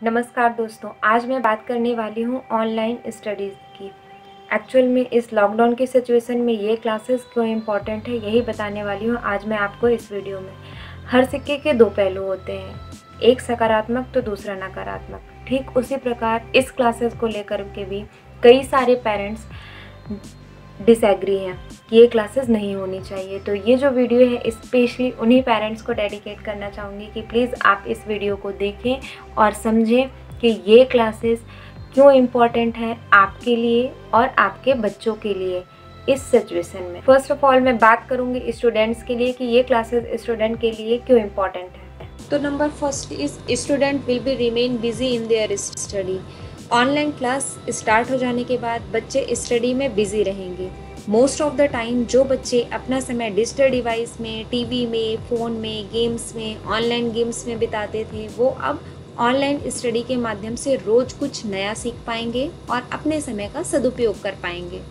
नमस्कार दोस्तों, आज मैं बात करने वाली हूँ ऑनलाइन स्टडीज़ की। एक्चुअल में इस लॉकडाउन की सिचुएशन में ये क्लासेस क्यों इम्पॉर्टेंट है, यही बताने वाली हूँ आज मैं आपको इस वीडियो में। हर सिक्के के दो पहलू होते हैं, एक सकारात्मक तो दूसरा नकारात्मक। ठीक उसी प्रकार इस क्लासेस को लेकर के भी कई सारे पेरेंट्स डिसएग्री हैं कि ये क्लासेस नहीं होनी चाहिए। तो ये जो वीडियो है स्पेशली उन्हीं पेरेंट्स को डेडिकेट करना चाहूँगी कि प्लीज़ आप इस वीडियो को देखें और समझें कि ये क्लासेस क्यों इम्पॉर्टेंट है आपके लिए और आपके बच्चों के लिए इस सिचुएशन में। फर्स्ट ऑफ ऑल मैं बात करूँगी स्टूडेंट्स के लिए कि ये क्लासेस स्टूडेंट के लिए क्यों इम्पॉर्टेंट है। तो number first is student will be remain busy in their study. Online class start हो जाने के बाद बच्चे स्टडी में बिजी रहेंगे। मोस्ट ऑफ द टाइम जो बच्चे अपना समय डिजिटल डिवाइस में, टीवी में, फ़ोन में, गेम्स में, ऑनलाइन गेम्स में बिताते थे, वो अब ऑनलाइन स्टडी के माध्यम से रोज़ कुछ नया सीख पाएंगे और अपने समय का सदुपयोग कर पाएंगे।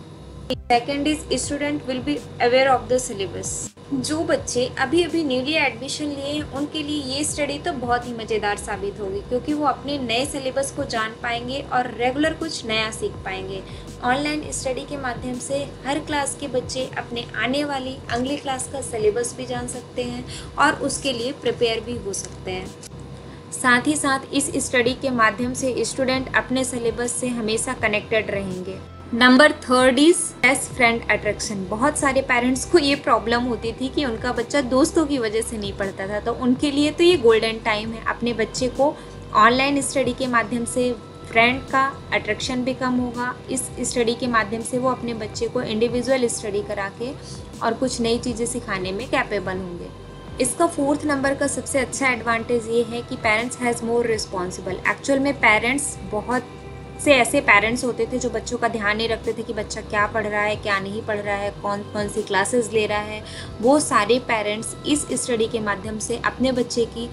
Second is student will be aware of the syllabus. जो बच्चे अभी अभी न्यूली एडमिशन लिए हैं उनके लिए ये स्टडी तो बहुत ही मज़ेदार साबित होगी, क्योंकि वो अपने नए सिलेबस को जान पाएंगे और रेगुलर कुछ नया सीख पाएंगे। ऑनलाइन स्टडी के माध्यम से हर क्लास के बच्चे अपने आने वाली अगली क्लास का सिलेबस भी जान सकते हैं और उसके लिए प्रिपेयर भी हो सकते हैं। साथ ही साथ इस स्टडी के माध्यम से स्टूडेंट अपने सिलेबस से हमेशा कनेक्टेड रहेंगे। Number third is best friend attraction. बहुत सारे पेरेंट्स को ये प्रॉब्लम होती थी कि उनका बच्चा दोस्तों की वजह से नहीं पढ़ता था, तो उनके लिए तो ये गोल्डन टाइम है। अपने बच्चे को ऑनलाइन स्टडी के माध्यम से फ्रेंड का अट्रैक्शन भी कम होगा। इस स्टडी के माध्यम से वो अपने बच्चे को इंडिविजुअल स्टडी करा के और कुछ नई चीज़ें सिखाने में कैपेबल होंगे। इसका फोर्थ नंबर का सबसे अच्छा एडवांटेज ये है कि parents has more responsible. Actual में पेरेंट्स बहुत से ऐसे पेरेंट्स होते थे जो बच्चों का ध्यान नहीं रखते थे कि बच्चा क्या पढ़ रहा है, क्या नहीं पढ़ रहा है, कौन कौन सी क्लासेस ले रहा है। वो सारे पेरेंट्स इस स्टडी के माध्यम से अपने बच्चे की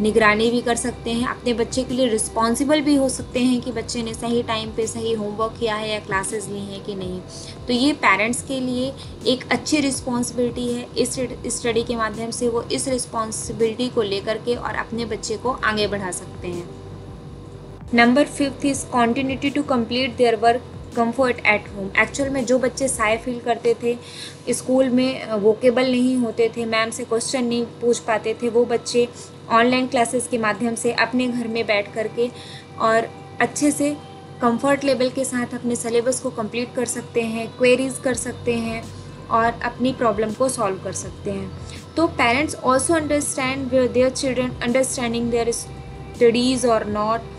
निगरानी भी कर सकते हैं, अपने बच्चे के लिए रिस्पॉन्सिबल भी हो सकते हैं कि बच्चे ने सही टाइम पे सही होमवर्क किया है या क्लासेस ली हैं कि नहीं। तो ये पेरेंट्स के लिए एक अच्छी रिस्पॉन्सिबिलिटी है। इस स्टडी के माध्यम से वो इस रिस्पॉन्सिबिलिटी को लेकर के और अपने बच्चे को आगे बढ़ा सकते हैं। Number fifth is continuity to complete their work comfort at home. Actual में जो बच्चे शाय फील करते थे, स्कूल में वोकेबल नहीं होते थे, मैम से क्वेश्चन नहीं पूछ पाते थे, वो बच्चे ऑनलाइन क्लासेस के माध्यम से अपने घर में बैठ करके और अच्छे से कंफर्ट लेवल के साथ अपने सिलेबस को कंप्लीट कर सकते हैं, क्वेरीज कर सकते हैं और अपनी प्रॉब्लम को सॉल्व कर सकते हैं। तो parents also understand their children understanding their studies और नॉट।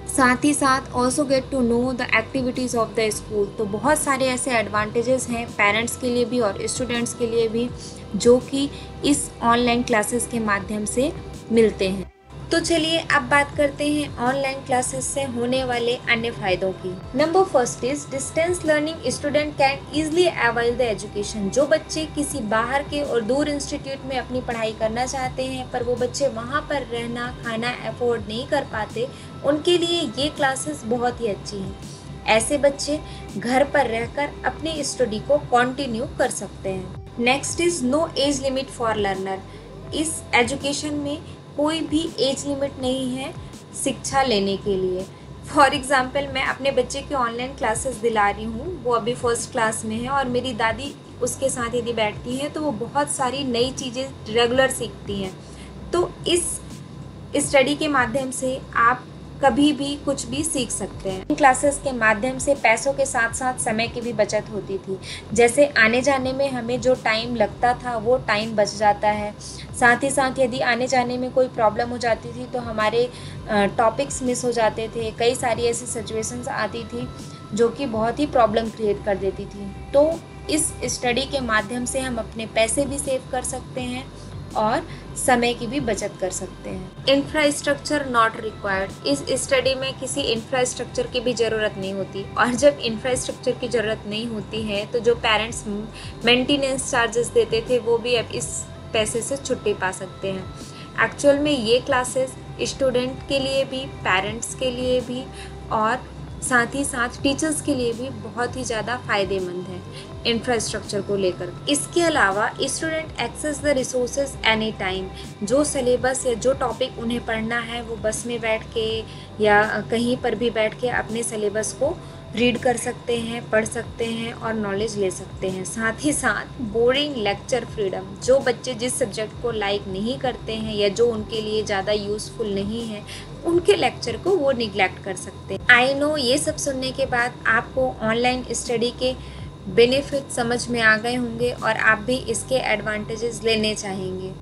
साथ ही साथ also get to know the activities of the school. तो बहुत सारे ऐसे एडवांटेजेस हैं पेरेंट्स के लिए भी और स्टूडेंट्स के लिए भी जो कि इस ऑनलाइन क्लासेस के माध्यम से मिलते हैं। तो चलिए अब बात करते हैं ऑनलाइन क्लासेस से होने वाले अन्य फ़ायदों की। Number first is distance learning. Student can easily avail the education. जो बच्चे किसी बाहर के और दूर इंस्टीट्यूट में अपनी पढ़ाई करना चाहते हैं पर वो बच्चे वहाँ पर रहना खाना अफोर्ड नहीं कर पाते, उनके लिए ये क्लासेस बहुत ही अच्छी हैं। ऐसे बच्चे घर पर रहकर अपनी स्टडी को कंटिन्यू कर सकते हैं। Next is no age limit for learner. इस एजुकेशन में कोई भी एज लिमिट नहीं है शिक्षा लेने के लिए। फॉर एग्ज़ाम्पल मैं अपने बच्चे के ऑनलाइन क्लासेस दिला रही हूँ, वो अभी फर्स्ट क्लास में है और मेरी दादी उसके साथ यदि बैठती है तो वो बहुत सारी नई चीज़ें रेगुलर सीखती हैं। तो इस स्टडी के माध्यम से आप कभी भी कुछ भी सीख सकते हैं। इन क्लासेस के माध्यम से पैसों के साथ साथ समय की भी बचत होती थी। जैसे आने जाने में हमें जो टाइम लगता था वो टाइम बच जाता है। साथ ही साथ यदि आने जाने में कोई प्रॉब्लम हो जाती थी तो हमारे टॉपिक्स मिस हो जाते थे। कई सारी ऐसी सिचुएशंस आती थी जो कि बहुत ही प्रॉब्लम क्रिएट कर देती थी। तो इस स्टडी के माध्यम से हम अपने पैसे भी सेव कर सकते हैं और समय की भी बचत कर सकते हैं। Infrastructure not required. इस स्टडी में किसी इंफ्रास्ट्रक्चर की भी ज़रूरत नहीं होती और जब इंफ्रास्ट्रक्चर की ज़रूरत नहीं होती है तो जो पेरेंट्स मेंटेनेंस चार्जेस देते थे वो भी अब इस पैसे से छुट्टी पा सकते हैं। एक्चुअल में ये क्लासेस स्टूडेंट के लिए भी, पेरेंट्स के लिए भी और साथ ही साथ टीचर्स के लिए भी बहुत ही ज़्यादा फ़ायदेमंद है इंफ्रास्ट्रक्चर को लेकर। इसके अलावा student access the resources any time. जो सिलेबस या जो टॉपिक उन्हें पढ़ना है वो बस में बैठ के या कहीं पर भी बैठ के अपने सिलेबस को रीड कर सकते हैं, पढ़ सकते हैं और नॉलेज ले सकते हैं। साथ ही साथ बोरिंग लेक्चर फ्रीडम। जो बच्चे जिस सब्जेक्ट को लाइक नहीं करते हैं या जो उनके लिए ज़्यादा यूज़फुल नहीं है, उनके लेक्चर को वो निगलेक्ट कर सकते हैं। आई नो ये सब सुनने के बाद आपको ऑनलाइन स्टडी के बेनिफिट समझ में आ गए होंगे और आप भी इसके एडवांटेजेस लेने चाहेंगे।